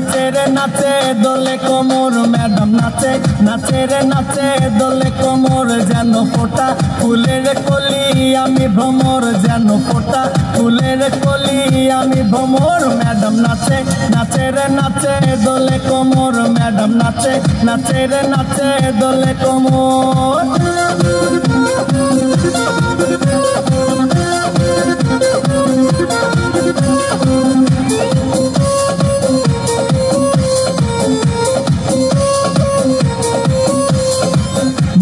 নাচে রে নাচে দোলে কোমর ম্যাডাম নাচে নাচে রে নাচে দোলে কোমর যেন ফোটা ফুলের কলি আমি ভ্রমর যেন ফোটা ফুলের কলি আমি ভ্রমর ম্যাডাম নাচে নাচে রে নাচে দোলে কোমর ম্যাডাম নাচে নাচে রে নাচে দোলে কোমর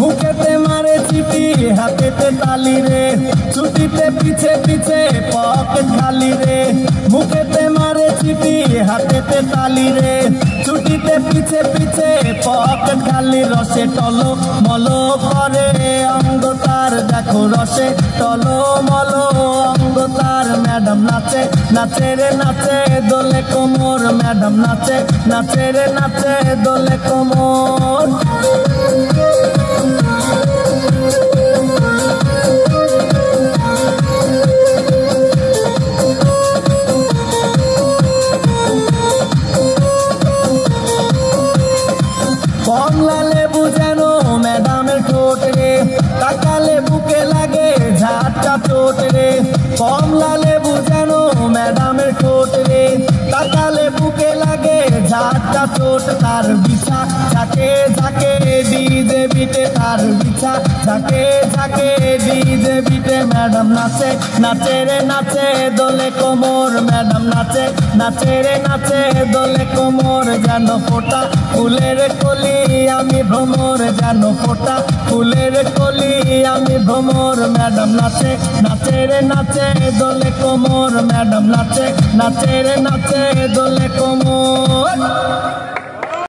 বুকেতে মারে চিঠি হাতেতে তালি রে ছুটিতে পিছে পিছে পকেট খালি রে বুকেতে মারে চিঠি হাতেতে তালি রে ছুটিতে পিছে পিছে পকেট খালি রসে টলো মলো করে অঙ্গ তার দেখো রসে টলো মলো অঙ্গ তার ম্যাডাম নাচে নাচে রে নাচে দোলে কোমর ম্যাডাম নাচে নাচে রে নাচে দোলে কোমর কমলা লেবু যেন ম্যাডামের ঠোঁট রে তাকালে বুকে লাগে ঝাটকা চোট রে কমলা লেবু যেন ম্যাডামের ঠোঁট রে তাকালে বুকে লাগে ঝাটকা চোট তার বিছা ঝাঁকে ঝাঁকে ডিজে বিটে তার বিছা ঝাঁকে ঝাঁকে ডিজে বিটে ম্যাডাম নাচে নাচে রে নাচে দোলে কোমর ম্যাডাম নাচে নাচে রে নাচে দোলে কোমর যেন ফোটা ফুলের কলি আমি ভ্রমর যেন ফোটা ফুলের কলি আমি ভ্রমর ম্যাডাম নাচে নাচে রে নাচে দোলে কোমর ম্যাডাম নাচে নাচে রে নাচে দোলে কোমর।